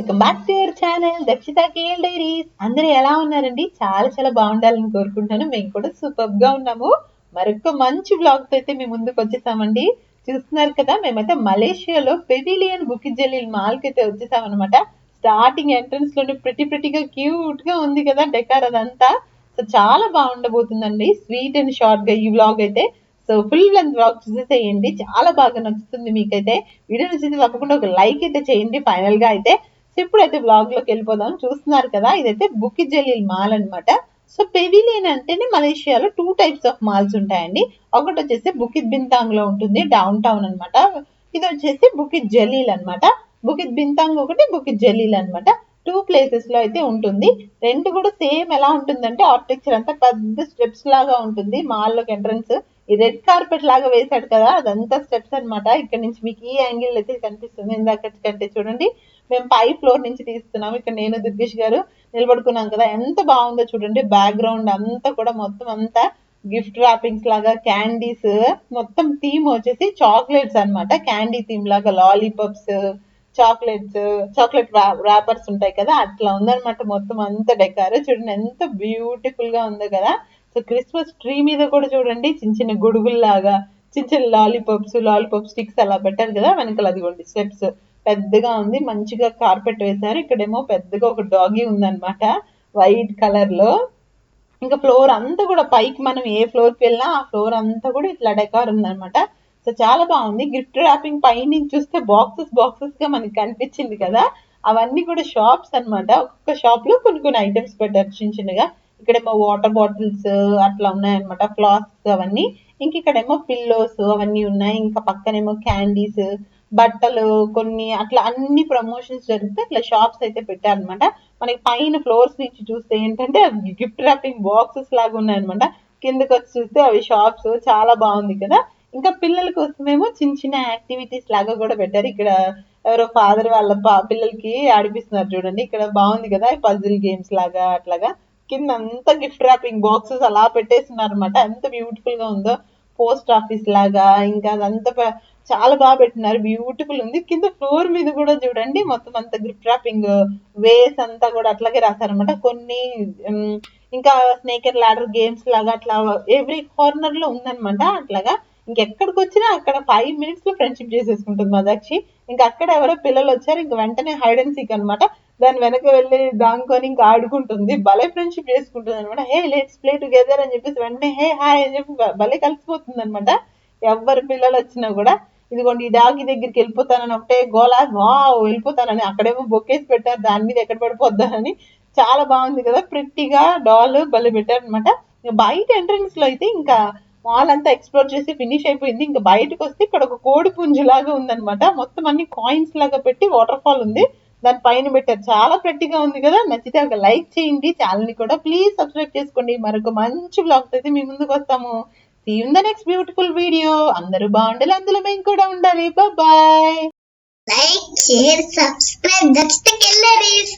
Welcome back to your channel Dakshitha KL diaries. అందరూ ఎలా ఉన్నారండి? చాలా చాలా బాగుండాలని కోరుకుంటున్నాను. మేము కూడా సూపర్ గా ఉన్నాము. మరొక మంచి బ్లాగ్ తో అయితే మేము ముందుకు వచ్చేసామండి. చూస్తున్నారు కదా, మేమైతే మలేషియాలో పెవిలియన్ బుకిట్ జలీల్ మాల్ కి అయితే వచ్చేసామన్నమాట. స్టార్టింగ్ ఎంట్రన్స్ లోనే ప్రిటిగా క్యూట్ గా ఉంది కదా డెకార్ అదంతా. సో చాలా బాగుండబోతుందండి. స్వీట్ అండ్ షార్ట్ గా ఈ బ్లాగ్ అయితే. సో ఫుల్ లెంత్ బ్లాగ్ చూసేసేయండి, చాలా బాగా నచ్చుతుంది మీకైతే. వీడియో నచ్చితే తప్పకుండా ఒక లైక్ అయితే చేయండి ఫైనల్ గా అయితే. సో ఇప్పుడైతే బ్లాగ్ లోకి వెళ్ళిపోదాం. చూస్తున్నారు కదా, ఇదైతే బుకిట్ జలీల్ మాల్ అనమాట. సో పెవిలియన్ అంటేనే మలేషియాలో 2 టైప్స్ ఆఫ్ మాల్స్ ఉంటాయండి. ఒకటి వచ్చేసి బుకిట్ బింతాంగ్ లో ఉంటుంది, డౌన్ టౌన్ అనమాట. ఇది వచ్చేసి బుకిట్ జలీల్ అనమాట. బుకిట్ బింతాంగ్ ఒకటి, బుకిట్ జలీల్ అనమాట. 2 ప్లేసెస్ లో అయితే ఉంటుంది. రెండు కూడా సేమ్ ఎలా ఉంటుందంటే ఆర్కిటెక్చర్ అంతా పెద్ద స్టెప్స్ లాగా ఉంటుంది. మాల్ లోకి ఎంట్రన్స్ ఈ రెడ్ కార్పెట్ లాగా వేసాడు కదా, అదంతా స్టెప్స్ అనమాట. ఇక్కడ నుంచి మీకు ఈ యాంగిల్ అయితే కనిపిస్తుంది. ఇందాక కంటే చూడండి, మేము పై ఫ్లోర్ నుంచి తీస్తున్నాము. ఇక్కడ నేను దుర్గేష్ గారు నిలబడుకున్నాం కదా, ఎంత బాగుందో చూడండి. బ్యాక్గ్రౌండ్ అంతా కూడా మొత్తం అంతా గిఫ్ట్ ర్యాపింగ్స్ లాగా, క్యాండీస్, మొత్తం థీమ్ వచ్చేసి చాక్లెట్స్ అన్నమాట. క్యాండీ థీమ్ లాగా లాలీపాప్స్, చాక్లెట్ ర్యాపర్స్ ఉంటాయి కదా, అట్లా ఉందన్నమాట. మొత్తం అంత డెకార్ చూడండి ఎంత బ్యూటిఫుల్ గా ఉందో కదా. సో క్రిస్మస్ ట్రీ మీద కూడా చూడండి చిన్న చిన్న గొడుగుల్లాగా చిన్న చిన్న లాలీపాప్ స్టిక్స్ అలా పెట్టారు కదా వెనకాల. అదిగోండి స్టెప్స్ పెద్దగా ఉంది, మంచిగా కార్పెట్ వేశారు. ఇక్కడేమో పెద్దగా ఒక డాగీ ఉందన్నమాట వైట్ కలర్ లో. ఇంకా ఫ్లోర్ అంతా కూడా పైకి మనం ఏ ఫ్లోర్ కి వెళ్ళినా ఆ ఫ్లోర్ అంతా కూడా ఇట్లా డెకార్ ఉందన్నమాట. సో చాలా బాగుంది. గిఫ్ట్ ర్యాపింగ్ పై నుంచి చూస్తే బాక్సెస్ గా మనకి కనిపించింది కదా, అవన్నీ కూడా షాప్స్ అన్నమాట. ఒక్కొక్క షాప్ లో కొన్ని ఐటమ్స్ పెట్టారు చిన్న చిన్నగా. ఇక్కడేమో వాటర్ బాటిల్స్ అట్లా ఉన్నాయన్నమాట, ఫ్లాస్క్స్ అవన్నీ. ఇంక ఇక్కడేమో పిల్లోస్ అవన్నీ ఉన్నాయి. ఇంకా పక్కనేమో క్యాండీస్, బట్టలు కొన్ని అట్లా అన్ని ప్రమోషన్స్ జరిగితే ఇట్లా షాప్స్ అయితే పెట్టారనమాట. మనకి పైన ఫ్లోర్స్ నుంచి చూస్తే ఏంటంటే గిఫ్ట్ ర్యాపింగ్ బాక్సెస్ లాగా ఉన్నాయన్నమాట. కిందకి వచ్చి చూస్తే అవి షాప్స్. చాలా బాగుంది కదా. ఇంకా పిల్లల కోసమేమో చిన్న చిన్న యాక్టివిటీస్ లాగా కూడా పెట్టారు. ఇక్కడ ఎవరో ఫాదర్ వాళ్ళ పిల్లలకి ఆడిపిస్తున్నారు చూడండి. ఇక్కడ బాగుంది కదా, పజిల్ గేమ్స్ లాగా అట్లాగా. కింద అంతా గిఫ్ట్ ర్యాపింగ్ బాక్సెస్ అలా పెట్టేస్తున్నారు అనమాట. ఎంత బ్యూటిఫుల్ గా ఉందో. పోస్ట్ ఆఫీస్ లాగా ఇంకా అదంతా చాలా బాగా పెట్టినారు, బ్యూటిఫుల్ ఉంది. కింద ఫ్లోర్ మీద కూడా చూడండి మొత్తం అంతా గిఫ్ట్ ర్యాపింగ్ వేస్ అంతా కూడా అట్లాగే రాశారనమాట. కొన్ని ఇంకా స్నేక్ అండ్ ల్యాడర్ గేమ్స్ లాగా అట్లా ఎవ్రీ కార్నర్ లో ఉందన్నమాట. అట్లాగా ఇంకెక్కడికి వచ్చినా అక్కడ 5 minutes లో ఫ్రెండ్షిప్ చేసేసుకుంటుంది మా దక్షి. ఇంకా అక్కడ ఎవరో పిల్లలు వచ్చారు, ఇంకా వెంటనే హైడ్ అండ్ సీక్ అనమాట. దాని వెనక వెళ్ళి దాంకొని ఇంకా ఆడుకుంటుంది. భలే ఫ్రెండ్షిప్ చేసుకుంటుంది అనమాట. హే లెట్స్ ప్లే టుగెదర్ అని చెప్పేసి వెంటనే హే హాయ్ అని చెప్పి భలే కలిసిపోతుంది అనమాట. ఎవరు పిల్లలు వచ్చినా కూడా. ఇదిగోండి ఈ డాగి దగ్గరికి వెళ్ళిపోతానని ఒకటే గోలా, వావ్ వెళ్ళిపోతానని. అక్కడేమో బొకేస్ పెట్టారు, దాని మీద ఎక్కడ పడిపోద్దానని. చాలా బాగుంది కదా, ప్రిట్టిగా డాల్ భలే పెట్టారు అనమాట. బయట ఎంట్రన్స్ లో అయితే ఇంకా మాల్ అంతా ఎక్స్ప్లోర్ చేసి ఫినిష్ అయిపోయింది. ఇంకా బయటకు వస్తే ఇక్కడ ఒక కోడి పుంజు లాగా ఉందన్నమాట. మొత్తం అన్ని కాయిన్స్ లాగా పెట్టి వాటర్ ఫాల్ ఉంది, దాని పైన పెట్టారు. చాలా ప్రెట్టిగా ఉంది కదా. నచ్చితే ఒక లైక్ చేయండి, ఛానల్ ని కూడా ప్లీజ్ సబ్స్క్రైబ్ చేసుకోండి. మరొక మంచి బ్లాగ్ అయితే మీ ముందుకు వస్తాము. See you in the next beautiful video. అందరూ బాగుండాలి, అందులో మేము కూడా ఉండాలి. Bye. Like, share, subscribe. That's the killer is.